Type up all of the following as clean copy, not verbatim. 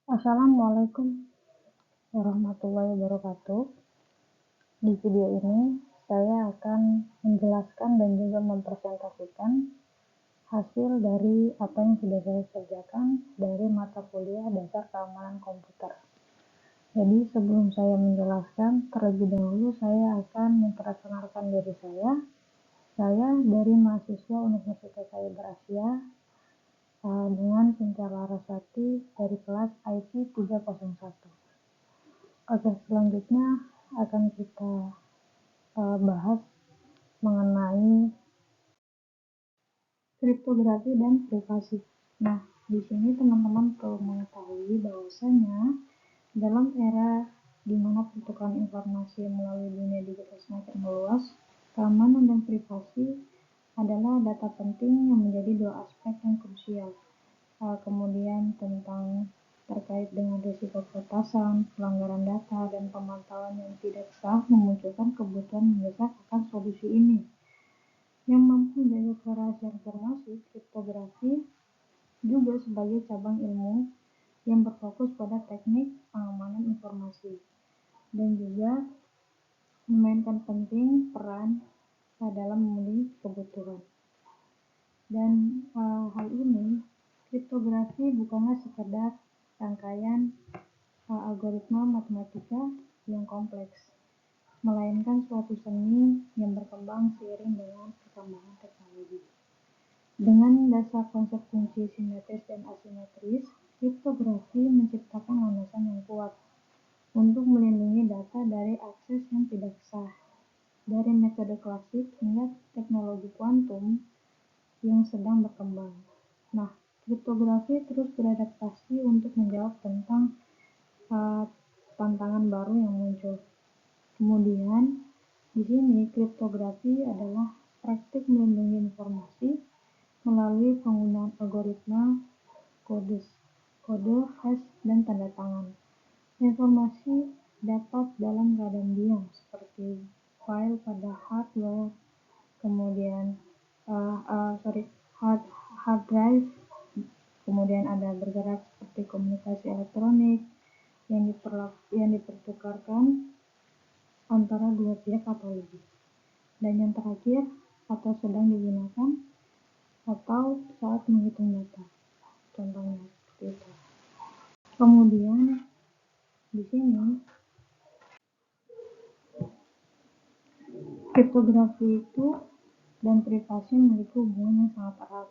Assalamualaikum warahmatullahi wabarakatuh. Di video ini, saya akan menjelaskan dan juga mempresentasikan hasil dari apa yang sudah saya kerjakan dari mata kuliah Dasar Keamanan Komputer. Jadi sebelum saya menjelaskan, terlebih dahulu saya akan memperkenalkan diri saya. Saya dari mahasiswa Universitas Cyber Asia dengan Cynthia Larasati dari kelas IT 301. Oke, selanjutnya akan kita bahas mengenai kriptografi dan privasi. Nah, di sini teman-teman perlu mengetahui bahwasanya dalam era di mana pertukaran informasi melalui dunia digital semakin meluas, keamanan dan privasi adalah data penting yang menjadi dua aspek yang krusial. Kemudian tentang terkait dengan risiko peretasan, pelanggaran data, dan pemantauan yang tidak sah memunculkan kebutuhan mendesak akan solusi ini. Yang mampu menjaga kerahasiaan informasi, kriptografi juga sebagai cabang ilmu yang berfokus pada teknik pengamanan informasi dan juga memainkan penting peran dalam memenuhi kebutuhan. Dan hal ini, kriptografi bukanlah sekedar rangkaian algoritma matematika yang kompleks, melainkan suatu seni yang berkembang seiring dengan perkembangan teknologi. Dengan dasar konsep fungsi simetris dan asimetris, kriptografi menciptakan landasan yang kuat untuk melindungi data dari akses yang tidak sah, dari metode klasik hingga teknologi kuantum yang sedang berkembang. Nah, kriptografi terus beradaptasi untuk menjawab tentang tantangan baru yang muncul. Kemudian, di sini kriptografi adalah praktik melindungi informasi melalui penggunaan algoritma, kode, hash, dan tanda tangan. Informasi dapat dalam keadaan diam seperti file pada hardware, kemudian hard drive, kemudian ada bergerak seperti komunikasi elektronik yang dipertukarkan antara dua pihak atau lebih. Dan yang terakhir, atau sedang digunakan atau saat menghitung data. Contohnya seperti itu. Kemudian di sini kriptografi itu dan privasi memiliki hubungan yang sangat erat.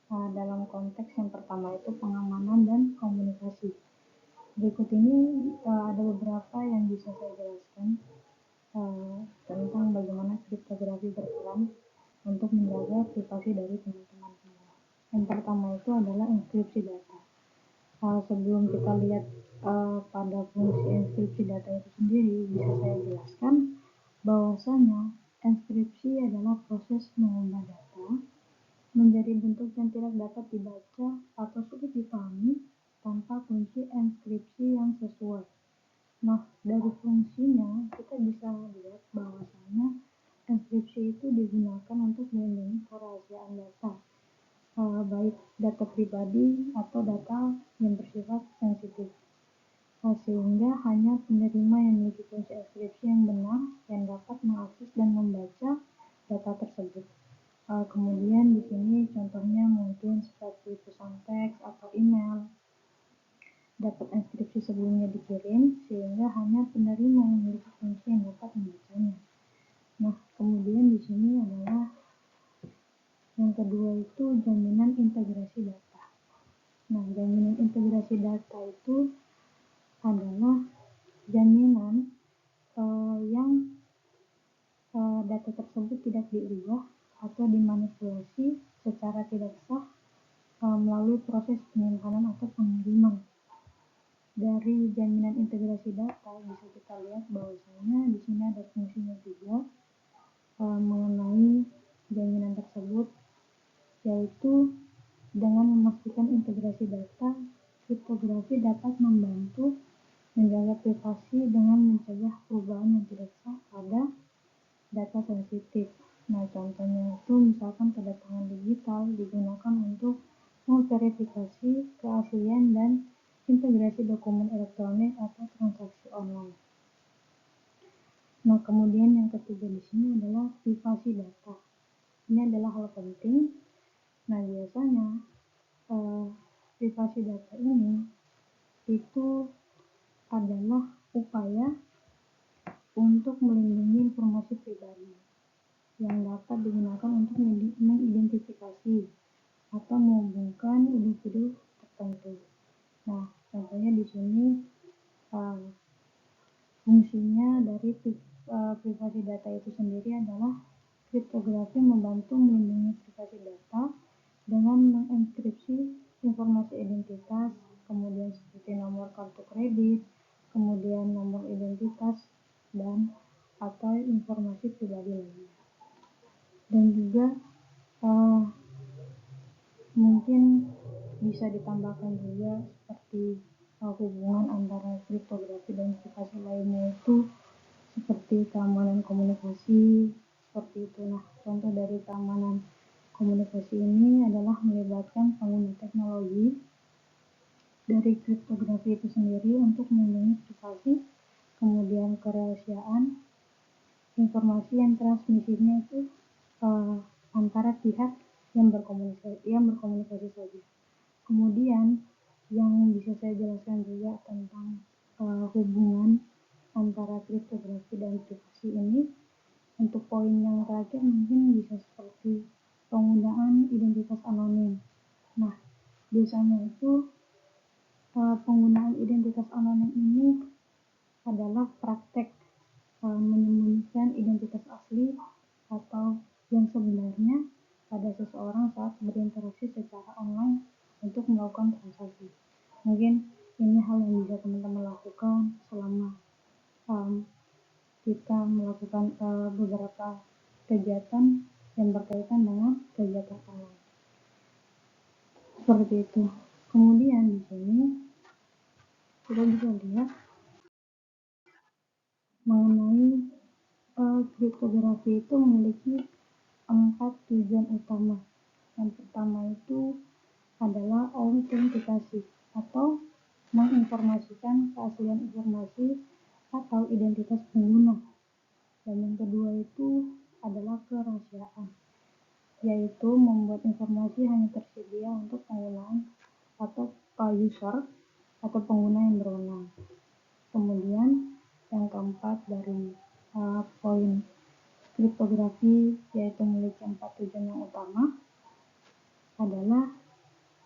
Dalam konteks yang pertama itu pengamanan dan komunikasi. Berikut ini ada beberapa yang bisa saya jelaskan tentang bagaimana kriptografi berperan untuk menjaga privasi dari teman-teman semua. Yang pertama itu adalah enkripsi data. Sebelum kita lihat pada fungsi enkripsi data itu sendiri, bisa saya jelaskan bahwasanya enkripsi adalah proses mengubah data menjadi bentuk yang tidak dapat dibaca atau sulit dipahami tanpa kunci enkripsi yang sesuai. Nah, dari fungsinya kita bisa lihat bahwasanya enkripsi itu digunakan untuk melindungi kerahasiaan data, baik data pribadi atau data yang bersifat sensitif, sehingga hanya penerima yang memiliki kunci enkripsi yang benar yang dapat mengakses dan membaca data tersebut. Kemudian di sini contohnya mungkin seperti pesan teks atau email dapat enkripsi sebelumnya dikirim, sehingga hanya penerima yang memiliki kunci yang dapat membacanya. Nah, kemudian di sini adalah yang kedua itu jaminan integrasi data. Nah, jaminan integrasi data itu adalah jaminan yang data tersebut tidak diubah atau dimanipulasi secara tidak sah melalui proses penyimpanan atau pengiriman. Dari jaminan integrasi data bisa kita lihat bahwasanya di sini ada fungsinya juga mengenai jaminan tersebut, yaitu dengan memastikan integrasi data, kriptografi dapat membantu menjaga privasi dengan mencegah perubahan yang tidak sah pada data sensitif. Nah, contohnya itu misalkan kedatangan digital digunakan untuk memverifikasi keaslian dan integrasi dokumen elektronik atau transaksi online. Nah, kemudian yang ketiga di sini adalah privasi data. Ini adalah hal penting. Nah, biasanya privasi data ini itu adalah upaya untuk melindungi informasi pribadi yang dapat digunakan untuk mengidentifikasi atau menghubungkan individu tertentu. Nah, contohnya di sini fungsinya dari privasi data itu sendiri adalah kriptografi membantu melindungi privasi data dengan mengenkripsi informasi identitas, kemudian seperti nomor kartu kredit, kemudian nomor identitas dan atau informasi pribadi lainnya. Dan juga mungkin bisa ditambahkan juga seperti hubungan antara kriptografi dan privasi lainnya itu seperti keamanan komunikasi, seperti itu. Nah, contoh dari keamanan komunikasi ini adalah melibatkan pengguna teknologi dari kriptografi itu sendiri untuk melindungi privasi, kemudian kerahasiaan informasi yang transmisinya itu antara pihak yang berkomunikasi saja. Kemudian yang bisa saya jelaskan juga tentang hubungan antara kriptografi dan privasi ini, untuk poin yang terakhir mungkin bisa seperti penggunaan identitas anonim. Nah, biasanya itu penggunaan identitas anonim ini adalah praktek menyembunyikan identitas asli atau yang sebenarnya pada seseorang saat berinteraksi secara online untuk melakukan transaksi. Mungkin ini hal yang bisa teman-teman lakukan selama kita melakukan beberapa kegiatan yang berkaitan dengan kegiatan online. Seperti itu. Kemudian di sini kita bisa lihat mengenai kriptografi itu memiliki 4 tujuan utama. Yang pertama itu adalah autentikasi atau menginformasikan keaslian informasi atau identitas pengguna. Dan yang kedua itu adalah kerahasiaan, yaitu membuat informasi hanya tersedia untuk penggunaan atau user atau pengguna yang berwenang. Kemudian yang keempat dari poin kriptografi yaitu memiliki 4 tujuan yang utama adalah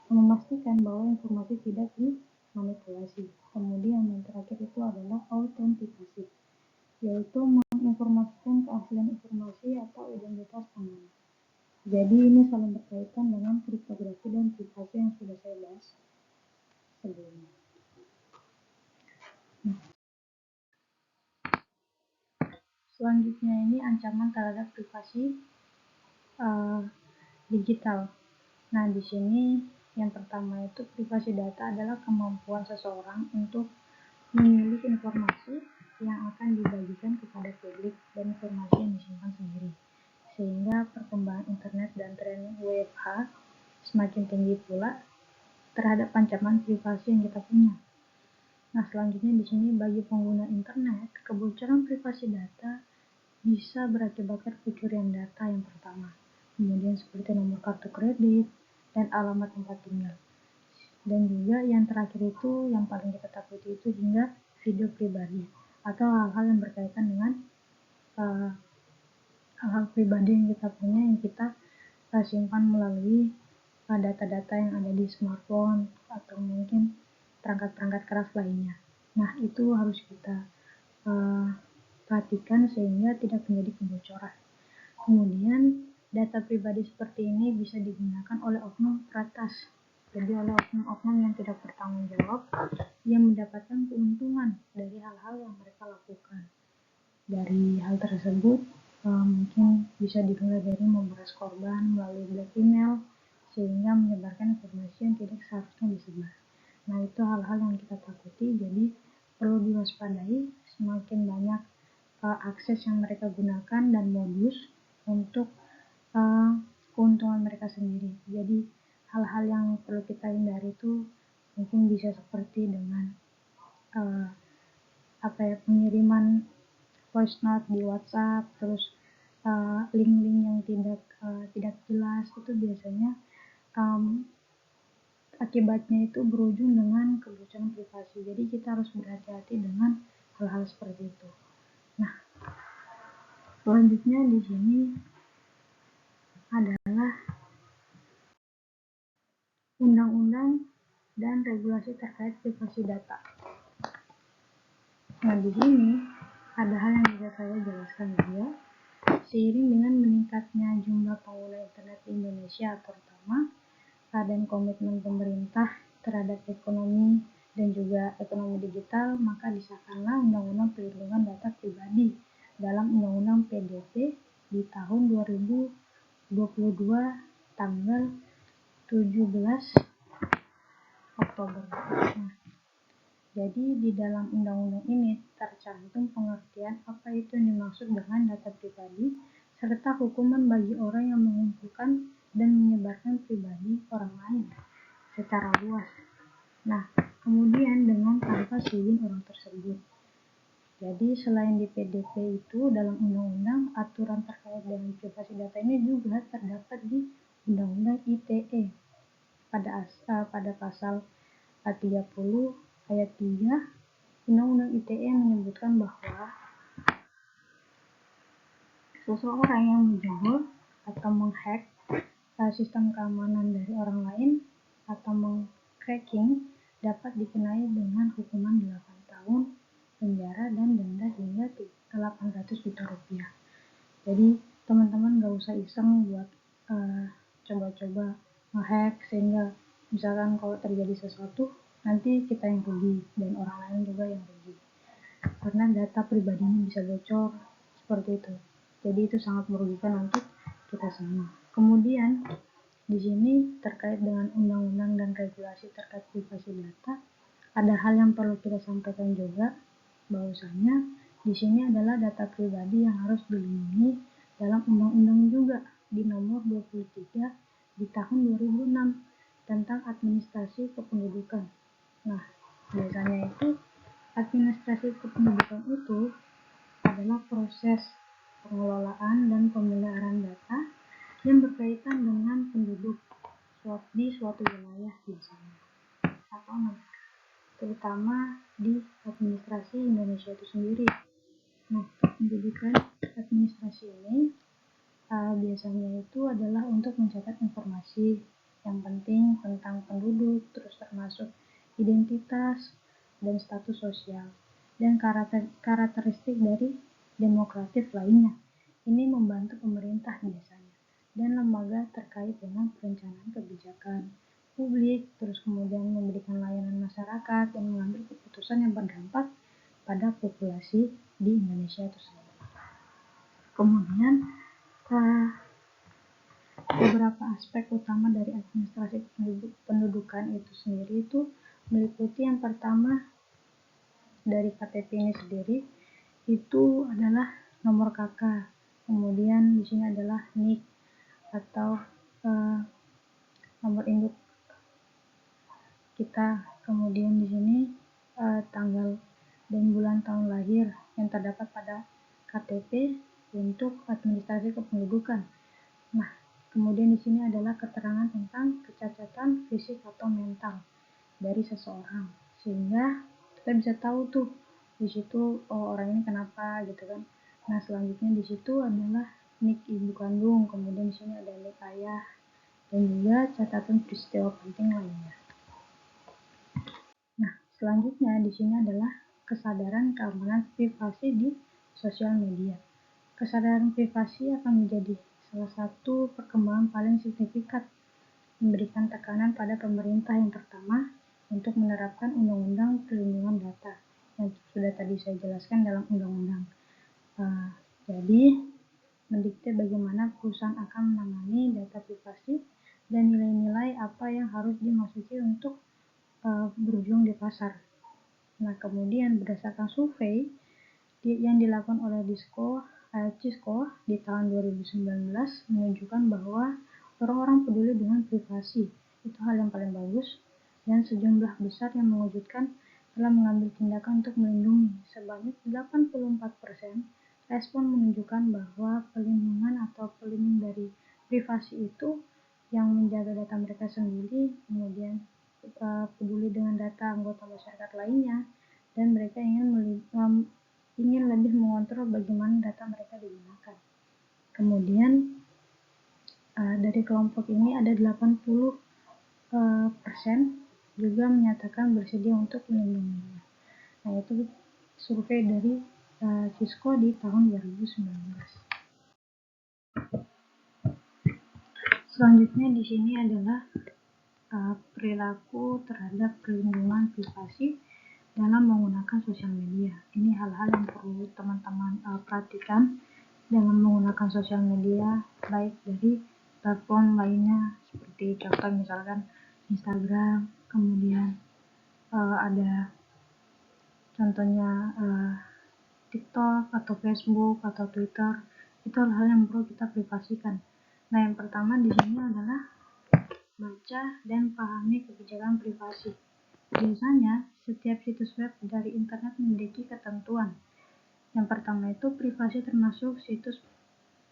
memastikan bahwa informasi tidak dimanipulasi. Kemudian yang terakhir itu adalah autentikasi, yaitu menginformasikan keaslian informasi atau identitas pengguna. Jadi ini saling berkaitan dengan kriptografi dan privasi yang sudah saya bahas sebelumnya. Selanjutnya ini ancaman terhadap privasi digital. Nah, di sini yang pertama itu privasi data adalah kemampuan seseorang untuk memilih informasi yang akan dibagikan kepada publik dan informasi yang disimpan sendiri. Sehingga perkembangan internet dan tren WFH semakin tinggi pula terhadap ancaman privasi yang kita punya. Nah, selanjutnya di sini bagi pengguna internet, kebocoran privasi data bisa berakibatkan pencurian data yang pertama. Kemudian seperti nomor kartu kredit dan alamat tempat tinggal. Dan juga yang terakhir itu yang paling kita takuti itu hingga video pribadi atau hal-hal yang berkaitan dengan hal-hal pribadi yang kita punya yang kita simpan melalui data-data yang ada di smartphone atau mungkin perangkat-perangkat keras lainnya. Nah, itu harus kita perhatikan sehingga tidak terjadi kebocoran. Kemudian data pribadi seperti ini bisa digunakan oleh oknum peretas. Jadi oleh oknum-oknum yang tidak bertanggung jawab yang mendapatkan keuntungan dari hal-hal yang mereka lakukan. Dari hal tersebut mungkin bisa dimulai dari memeras korban melalui blackmail sehingga menyebarkan informasi yang tidak seharusnya disebar. Nah, itu hal-hal yang kita takuti, jadi perlu diwaspadai. Semakin banyak akses yang mereka gunakan dan modus untuk keuntungan mereka sendiri. Jadi hal-hal yang perlu kita hindari itu Mungkin bisa seperti dengan pengiriman voice note di WhatsApp, terus link-link yang tidak jelas, itu biasanya akibatnya itu berujung dengan kebocoran privasi. Jadi kita harus berhati-hati dengan hal-hal seperti itu. Nah, selanjutnya di sini adalah undang-undang dan regulasi terkait privasi data. Nah, di sini ada hal yang bisa saya jelaskan juga. Seiring dengan meningkatnya jumlah pengguna internet di Indonesia, terutama dan komitmen pemerintah terhadap ekonomi dan juga ekonomi digital, maka disahkanlah Undang-Undang Perlindungan Data Pribadi dalam Undang-Undang PDP di tahun 2022 tanggal 17 Oktober. Nah, jadi di dalam undang-undang ini tercantum pengertian apa itu yang dimaksud dengan data pribadi serta hukuman bagi orang yang mengumpulkan dan menyebarkan pribadi orang lain secara luas. Nah, kemudian dengan tanpa izin orang tersebut. Jadi selain di PDP itu dalam undang-undang, aturan terkait dengan privasi data ini juga terdapat di Undang-Undang ITE pada pasal 30 ayat 3 Undang-Undang ITE menyebutkan bahwa seseorang yang menjebol atau menghack sistem keamanan dari orang lain atau meng-cracking dapat dikenai dengan hukuman 8 tahun penjara dan denda hingga 800 juta rupiah. Jadi teman-teman gak usah iseng buat coba-coba nge-hack sehingga misalkan kalau terjadi sesuatu nanti kita yang rugi dan orang lain juga yang rugi karena data pribadinya bisa bocor seperti itu. Jadi itu sangat merugikan untuk kita semua. Kemudian di sini terkait dengan undang-undang dan regulasi terkait privasi data, ada hal yang perlu kita sampaikan juga bahwasanya di sini adalah data pribadi yang harus dilindungi dalam undang-undang juga di nomor 23 di tahun 2006 tentang administrasi kependudukan. Nah, biasanya itu administrasi kependudukan itu adalah proses pengelolaan dan pemeliharaan data yang berkaitan dengan penduduk di suatu wilayah biasanya atau terutama di administrasi Indonesia itu sendiri. Nah, kependudukan administrasi ini biasanya itu adalah untuk mencatat informasi yang penting tentang penduduk, terus termasuk identitas dan status sosial dan karakteristik dari demokratis lainnya. Ini membantu pemerintah biasanya dan lembaga terkait dengan perencanaan kebijakan publik, terus kemudian memberikan layanan masyarakat dan mengambil keputusan yang berdampak pada populasi di Indonesia itu sendiri. Kemudian beberapa aspek utama dari administrasi pendudukan itu sendiri itu meliputi yang pertama dari KTP ini sendiri itu adalah nomor KK, kemudian di sini adalah NIK atau nomor induk kita, kemudian di sini tanggal dan bulan tahun lahir yang terdapat pada KTP untuk administrasi kependudukan. Nah, kemudian di sini adalah keterangan tentang kecacatan fisik atau mental dari seseorang, sehingga kita bisa tahu tuh di situ orang ini kenapa gitu kan. Nah, selanjutnya di situ adalah nik ibu kandung, kemudian di sini ada nik ayah dan juga catatan peristiwa penting lainnya. Nah, selanjutnya di sini adalah kesadaran keamanan privasi di sosial media. Kesadaran privasi akan menjadi salah satu perkembangan paling signifikan memberikan tekanan pada pemerintah yang pertama untuk menerapkan Undang-Undang Perlindungan Data yang sudah tadi saya jelaskan dalam undang-undang. Jadi, mendikte bagaimana perusahaan akan menangani data privasi dan nilai-nilai apa yang harus dimasuki untuk berjuang di pasar. Nah, kemudian berdasarkan survei yang dilakukan oleh Cisco di tahun 2019 menunjukkan bahwa orang-orang peduli dengan privasi. Itu hal yang paling bagus dan sejumlah besar yang mengejutkan telah mengambil tindakan untuk melindungi. Sebanyak 84% respon menunjukkan bahwa pelindungan atau pelindung dari privasi itu yang menjaga data mereka sendiri, kemudian peduli dengan data anggota masyarakat lainnya, dan mereka ingin lebih mengontrol bagaimana data mereka digunakan. Kemudian dari kelompok ini ada 80% juga menyatakan bersedia untuk melindunginya. Nah, itu survei dari Cisco di tahun 2019. Selanjutnya di sini adalah perilaku terhadap perlindungan privasi dalam menggunakan sosial media. Ini hal-hal yang perlu teman-teman perhatikan dalam menggunakan sosial media, baik dari platform lainnya seperti contoh misalkan Instagram, kemudian ada contohnya TikTok atau Facebook atau Twitter. Itu hal-hal yang perlu kita privasikan. Nah, yang pertama di sini adalah baca dan pahami kebijakan privasi. Biasanya setiap situs web dari internet memiliki ketentuan. Yang pertama itu privasi termasuk situs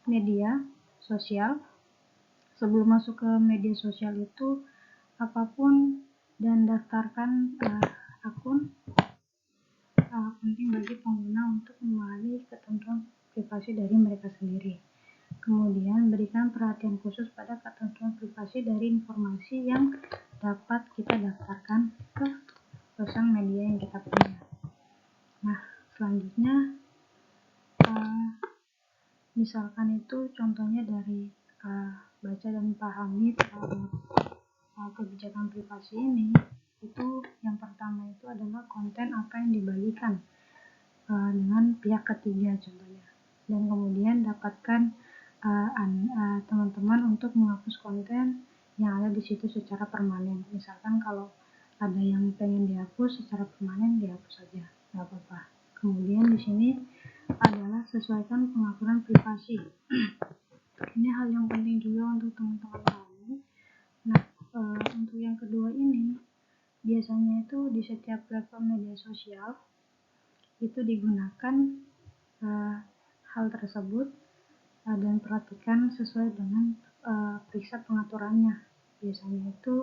media sosial. Sebelum masuk ke media sosial itu, apapun dan daftarkan akun penting bagi pengguna untuk memahami ketentuan privasi dari mereka sendiri. Kemudian berikan perhatian khusus pada ketentuan privasi dari informasi yang dapat kita daftarkan ke sosial media yang kita punya. Nah, selanjutnya misalkan itu contohnya dari baca dan pahami terhadap kebijakan privasi ini, itu yang pertama itu adalah konten apa yang dibagikan dengan pihak ketiga contohnya, dan kemudian dapatkan teman-teman untuk menghapus konten yang ada di situ secara permanen. Misalkan kalau ada yang pengen dihapus secara permanen, dihapus saja, nggak apa-apa. Kemudian di sini adalah sesuaikan pengaturan privasi. Ini hal yang penting juga untuk teman-teman tahu. Nah, untuk yang kedua ini biasanya itu di setiap platform media sosial itu digunakan hal tersebut dan perhatikan sesuai dengan periksa pengaturannya. Biasanya itu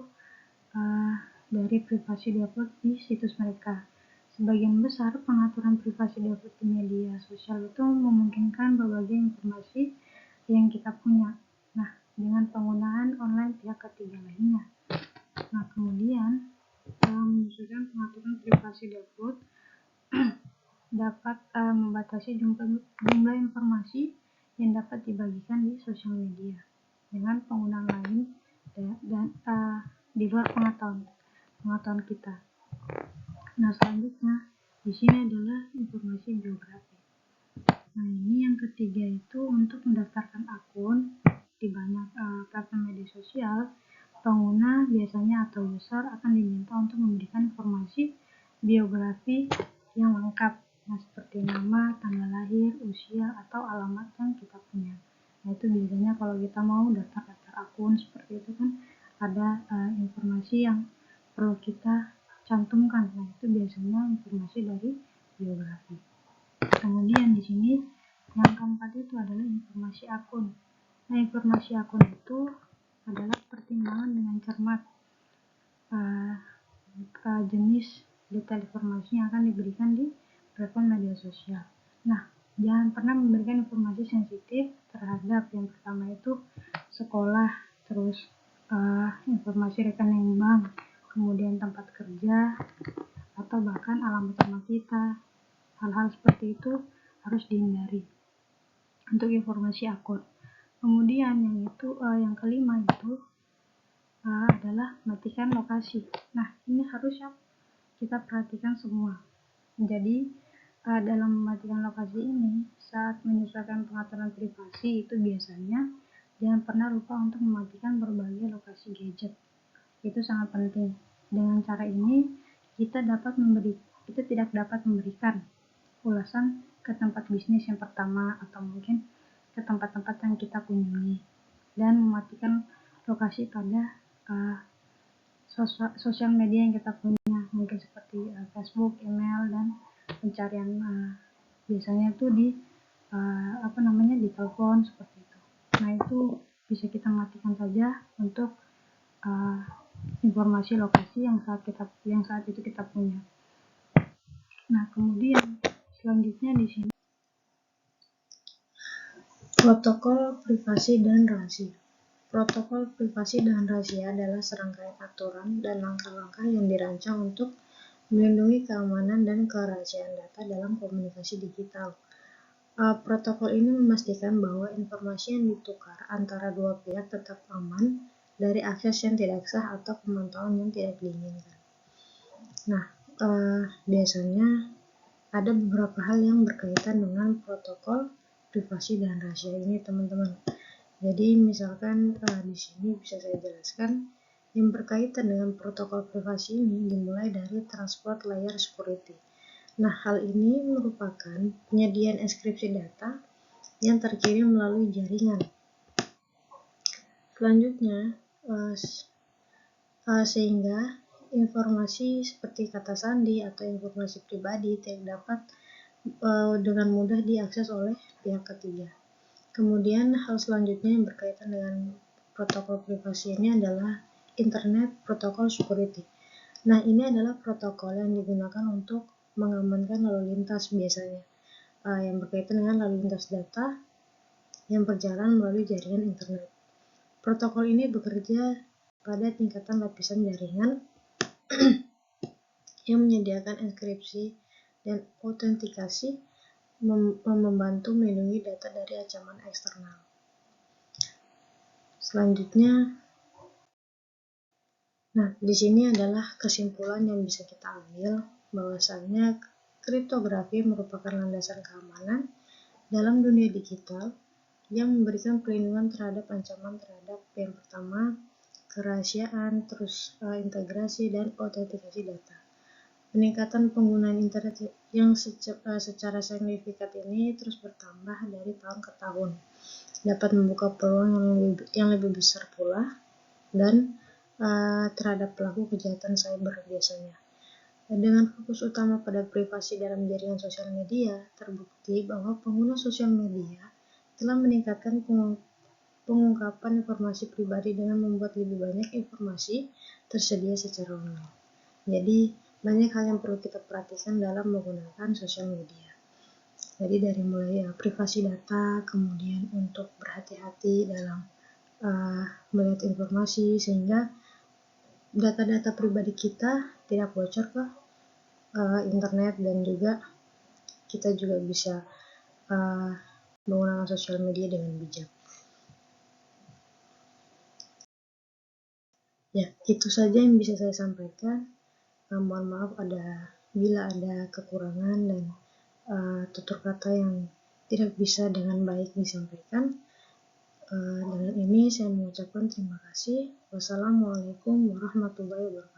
dari privasi diupload di situs mereka. Sebagian besar pengaturan privasi diupload di media sosial itu memungkinkan berbagai informasi yang kita punya. Nah, dengan penggunaan online pihak ketiga lainnya. Nah, kemudian menyesuaikan pengaturan privasi diupload dapat membatasi jumlah informasi yang dapat dibagikan di sosial media dengan penggunaan lain dan di luar pengetahuan kita. Nah, selanjutnya di sini adalah informasi biografi. Nah, ini yang ketiga itu untuk mendaftarkan akun di banyak platform media sosial, pengguna biasanya atau user akan diminta untuk memberikan informasi biografi yang lengkap. Nah, seperti nama, tanggal lahir, usia, atau alamat yang kita punya. Nah, itu biasanya kalau kita mau daftar akun seperti itu kan ada informasi yang perlu kita cantumkan. Nah, itu biasanya informasi dari biografi. Kemudian di sini yang keempat itu adalah informasi akun. Nah, informasi akun itu adalah pertimbangan dengan cermat jenis detail informasi yang akan diberikan di platform media sosial. Nah, jangan pernah memberikan informasi sensitif terhadap yang pertama itu sekolah, terus informasi rekening bank, kemudian tempat kerja, atau bahkan alamat rumah kita. Hal-hal seperti itu harus dihindari untuk informasi akun. Kemudian yang kelima itu adalah matikan lokasi. Nah, ini harus yang kita perhatikan semua. Jadi dalam mematikan lokasi ini, saat menyesuaikan pengaturan privasi itu biasanya jangan pernah lupa untuk mematikan berbagai lokasi gadget. Itu sangat penting. Dengan cara ini kita tidak dapat memberikan ulasan ke tempat bisnis yang pertama atau mungkin ke tempat-tempat yang kita kunjungi, dan mematikan lokasi pada sosial media yang kita punya, mungkin seperti Facebook, email, dan pencarian biasanya itu di di telepon seperti itu. Nah, itu bisa kita matikan saja untuk informasi lokasi yang saat itu kita punya. Nah, kemudian selanjutnya di sini protokol privasi dan rahasia. Protokol privasi dan rahasia adalah serangkaian aturan dan langkah-langkah yang dirancang untuk melindungi keamanan dan kerahasiaan data dalam komunikasi digital. Protokol ini memastikan bahwa informasi yang ditukar antara dua pihak tetap aman dari akses yang tidak sah atau pemantauan yang tidak diinginkan. Nah, biasanya ada beberapa hal yang berkaitan dengan protokol privasi dan rahasia ini, teman-teman. Jadi, misalkan di sini bisa saya jelaskan yang berkaitan dengan protokol privasi ini dimulai dari transport layer security. Nah, hal ini merupakan penyediaan enkripsi data yang terkirim melalui jaringan. Selanjutnya, sehingga informasi seperti kata sandi atau informasi pribadi tidak dapat dengan mudah diakses oleh pihak ketiga. Kemudian hal selanjutnya yang berkaitan dengan protokol privasi ini adalah Internet Protocol Security. Nah, ini adalah protokol yang digunakan untuk mengamankan lalu lintas biasanya, yang berkaitan dengan lalu lintas data yang berjalan melalui jaringan internet. Protokol ini bekerja pada tingkatan lapisan jaringan yang menyediakan enkripsi dan autentikasi membantu melindungi data dari ancaman eksternal. Selanjutnya, nah di sini adalah kesimpulan yang bisa kita ambil bahwasannya kriptografi merupakan landasan keamanan dalam dunia digital yang memberikan perlindungan terhadap ancaman terhadap yang pertama kerahasiaan, terus integrasi dan autentikasi data. Peningkatan penggunaan internet yang secara signifikan ini terus bertambah dari tahun ke tahun, dapat membuka peluang yang lebih besar pula dan terhadap pelaku kejahatan cyber biasanya. Dengan fokus utama pada privasi dalam jaringan sosial media, terbukti bahwa pengguna sosial media telah meningkatkan pengungkapan informasi pribadi dengan membuat lebih banyak informasi tersedia secara online. Jadi, banyak hal yang perlu kita perhatikan dalam menggunakan sosial media. Jadi dari mulai privasi data, kemudian untuk berhati-hati dalam melihat informasi sehingga data-data pribadi kita tidak bocor ke internet, dan juga kita juga bisa menggunakan sosial media dengan bijak. Ya, itu saja yang bisa saya sampaikan. Mohon maaf bila ada kekurangan dan tutur kata yang tidak bisa dengan baik disampaikan. Dengan ini saya mengucapkan terima kasih. Wassalamualaikum warahmatullahi wabarakatuh.